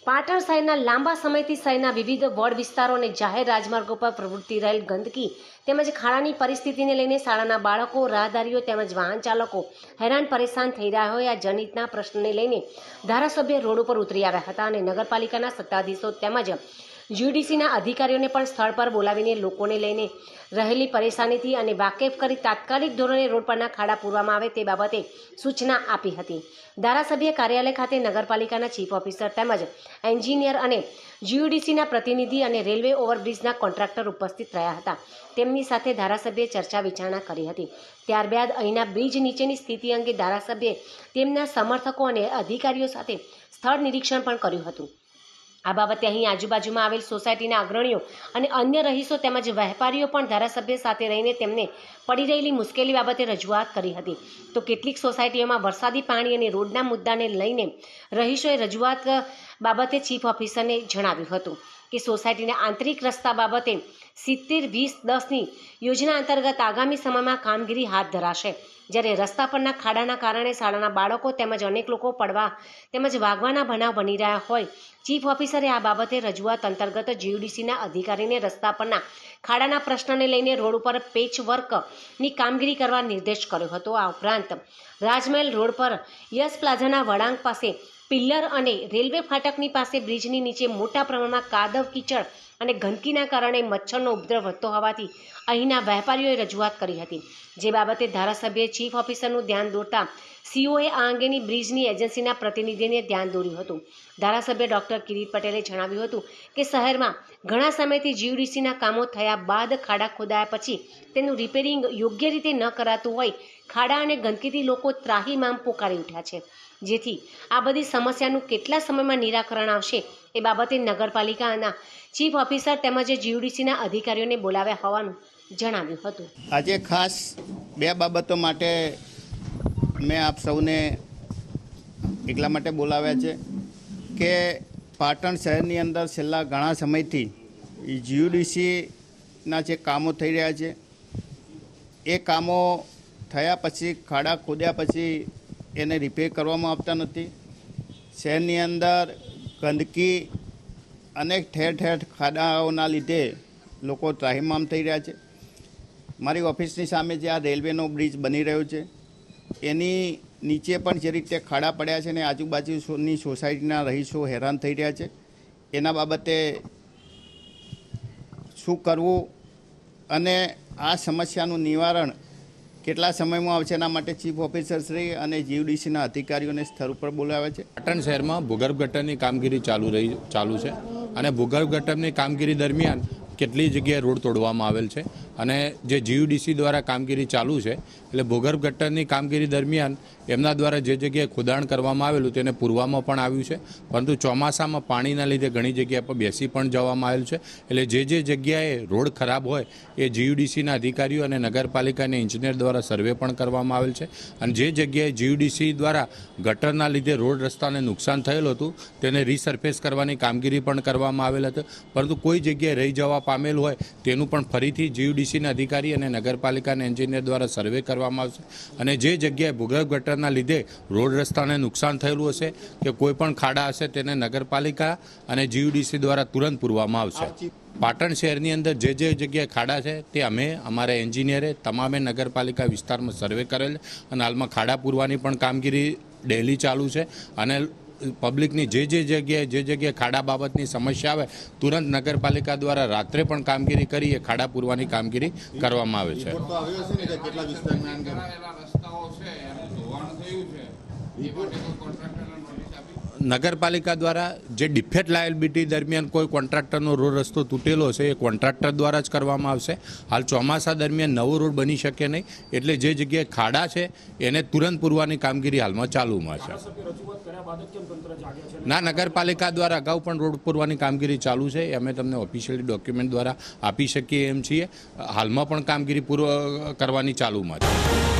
પાટણ શહેરના લાંબા સમયથી શહેરના વિવિધ વોર્ડ વિસ્તારો અને જાહેર રાજમાર્ગો પર પ્રવૃત્તિ રહેલ ગંદકી તેમજ ખાડાની પરિસ્થિતિને લઈને શાળાના બાળકો, રાહદારીઓ તેમજ વાહન ચાલકો હેરાન પરેશાન થઈ રહ્યા હોય આ જનહિતના પ્રશ્નને લઈને ધારાસભ્ય રોડ ઉપર ઉતરી આવ્યા હતા અને નગરપાલિકાના સત્તાધીશો તેમજ જીયુડીસીના અધિકારીઓને પણ સ્થળ પર બોલાવીને લોકોને લઈને રહેલી પરેશાનીથી અને વાકેફ કરી તાત્કાલિક ધોરણે રોડ પરના ખાડા પૂરવામાં આવે તે બાબતે સૂચના આપી હતી। ધારાસભ્ય કાર્યાલય ખાતે નગરપાલિકાના ચીફ ઓફિસર તેમજ એન્જિનિયર અને જીયુડીસીના પ્રતિનિધિ અને રેલવે ઓવરબ્રિજના કોન્ટ્રાક્ટર ઉપસ્થિત રહ્યા હતા। તેમની સાથે ધારાસભ્યે ચર્ચા વિચારણા કરી હતી। ત્યારબાદ અહીંના બ્રિજ નીચેની સ્થિતિ અંગે ધારાસભ્યે તેમના સમર્થકો અને અધિકારીઓ સાથે સ્થળ નિરીક્ષણ પણ કર્યું હતું। આ બાબતે અહીં આજુબાજુમાં આવેલ સોસાયટીના અગ્રણીઓ અને અન્ય રહીશો તેમજ વેપારીઓ પણ ધારાસભ્ય સાથે રહીને તેમને પડી રહેલી મુશ્કેલી બાબતે રજૂઆત કરી હતી। તો કેટલીક સોસાયટીઓમાં વરસાદી પાણી અને રોડના મુદ્દાને લઈને રહીશોએ રજૂઆત બાબતે ચીફ ઓફિસરને જણાવ્યું હતું કે સોસાયટીના આંતરિક રસ્તા બાબતે 70-20-10ની યોજના અંતર્ગત આગામી સમયમાં કામગીરી હાથ ધરાશે। જ્યારે રસ્તા પરના ખાડાના કારણે શાળાના બાળકો તેમજ અનેક લોકો પડવા તેમજ વાગવાના બનાવ બની રહ્યા હોય ચીફ ઓફિસરે આ બાબતે રજૂઆત અંતર્ગત જીયુડીસીના અધિકારીને રસ્તા પરના ખાડાના પ્રશ્નને લઈને રોડ ઉપર પેચવર્કની કામગીરી કરવા નિર્દેશ કર્યો હતો। આ ઉપરાંત રાજમહેલ રોડ પર યશ પ્લાઝાના વળાંક પાસે પિલ્લર અને રેલવે ફાટકની પાસે બ્રિજની નીચે મોટા પ્રમાણમાં કાદવ કીચડ અને ગંદકીના કારણે મચ્છરનો ઉપદ્રવ વધતો હોવાથી અહીંના વેપારીઓએ રજૂઆત કરી હતી। જે બાબતે ધારાસભ્યએ ચીફ ઓફિસરનું ધ્યાન દોરતા સીઓએ આ અંગેની બ્રિજની એજન્સીના પ્રતિનિધિને ધ્યાન દોર્યું હતું। ધારાસભ્ય ડૉક્ટર કિરીટ પટેલે જણાવ્યું હતું કે શહેરમાં ઘણા સમયથી જીયુડીસીના કામો થયા બાદ ખાડા ખોદાયા પછી તેનું રિપેરિંગ યોગ્ય રીતે ન કરાતું હોય ખાડા અને ગંદકીથી લોકો ત્રાહિમામ પોકારી ઉઠ્યા છે। જેથી આ બધી સમસ્યાનું કેટલા સમયમાં નિરાકરણ આવશે એ બાબતે નગરપાલિકાના ચીફ ઓફિસર તેમજ જીયુડીસીના અધિકારીઓને બોલાવ્યા હોવાનું જણાવ્યું હતું। આજે ખાસ બે બાબતો માટે મેં આપ સૌને એટલા માટે બોલાવ્યા છે કે પાટણ શહેરની અંદર છેલ્લા ઘણા સમયથી જીયુડીસીના જે કામો થઈ રહ્યા છે એ કામો થયા પછી ખાડા ખોદ્યા પછી એને રિપેર કરવામાં આવતા નથી। શહેરની અંદર ગંદકી અનેક ઠેર ઠેર ખાડાઓના લીધે લોકો ત્રાહિમામ થઈ રહ્યા છે। મારી ઓફિસની સામે જે આ રેલવેનો બ્રિજ બની રહ્યો છે એની નીચે પણ જે રીતે ખાડા પડ્યા છે ને આજુબાજુની સોસાયટીના રહીશો હેરાન થઈ રહ્યા છે। એના બાબતે શું કરવું અને આ સમસ્યાનું નિવારણ કેટલા સમયમાં આવશે એના માટે ચીફ ઓફિસર શ્રી અને જીયુડીસીના અધિકારીઓને સ્થળ ઉપર બોલાવ્યા છે। પાટણ શહેરમાં ભૂગર્ભ ગટરની કામગીરી ચાલુ છે અને ભૂગર્ભ ગટરની કામગીરી દરમિયાન કેટલી જગ્યાએ રોડ તોડવામાં આવેલ છે અને જે જીયુડીસી દ્વારા કામગીરી ચાલુ છે એટલે ભૂગર્ભ ગટરની કામગીરી દરમિયાન એમના દ્વારા જે જગ્યાએ ખોદાણ કરવામાં આવેલું તેને પૂરવામાં પણ આવ્યું છે, પરંતુ ચોમાસામાં પાણીના લીધે ઘણી જગ્યા પર બેસી પણ જવામાં આવેલ છે। એટલે જે જગ્યાએ રોડ ખરાબ હોય એ જીયુડીસીના અધિકારીઓ અને નગરપાલિકાના એન્જિનિયર દ્વારા સર્વે પણ કરવામાં આવેલ છે અને જે જગ્યાએ જીયુડીસી દ્વારા ગટરના લીધે રોડ રસ્તાને નુકસાન થયેલું હતું તેને રીસર્ફેસ કરવાની કામગીરી પણ કરવામાં આવેલ હતી, પરંતુ કોઈ જગ્યાએ રહી જવા પામેલ હોય તેનું પણ ફરીથી જીયુડીસીના અધિકારી અને નગરપાલિકાના એન્જિનિયર દ્વારા સર્વે કરવામાં આવશે અને જે જગ્યાએ ભૂગર્ભ ગટરના લીધે રોડ રસ્તાને નુકસાન થયેલું હશે કે કોઈ પણ ખાડા હશે તેને નગરપાલિકા અને જીયુડીસી દ્વારા તુરંત પૂરવામાં આવશે। પાટણ શહેરની અંદર જે જગ્યાએ ખાડા છે તે અમે અમારા એન્જિનિયરે તમામે નગરપાલિકા વિસ્તારમાં સર્વે કરેલ અને હાલમાં ખાડા પૂરવાની પણ કામગીરી ડેલી ચાલુ છે અને પબ્લિકની જે જગ્યાએ ખાડા બાબતની સમસ્યા આવે તુરંત નગરપાલિકા દ્વારા રાત્રે પણ કામગીરી કરી એ ખાડા પૂરવાની કામગીરી કરવામાં આવે છે। નગરપાલિકા દ્વારા જે ડિફેક્ટ લાયબિલિટી દરમિયાન કોઈ કોન્ટ્રાક્ટરનો રોડ રસ્તો તૂટેલો છે એ કોન્ટ્રાક્ટર દ્વારા જ કરવામાં આવશે। હાલ ચોમાસા દરમિયાન નવો રોડ બની શકે નહીં એટલે જે જગ્યાએ ખાડા છે એને તુરંત પૂરવાની કામગીરી હાલમાં ચાલુમાં છે। ના, નગરપાલિકા દ્વારા અગાઉ પણ રોડ પૂરવાની કામગીરી ચાલુ છે, અમે તમને ઓફિશિયલી ડોક્યુમેન્ટ દ્વારા આપી શકીએ એમ છીએ। હાલમાં પણ કામગીરી પૂર્વ કરવાની ચાલુમાં છે।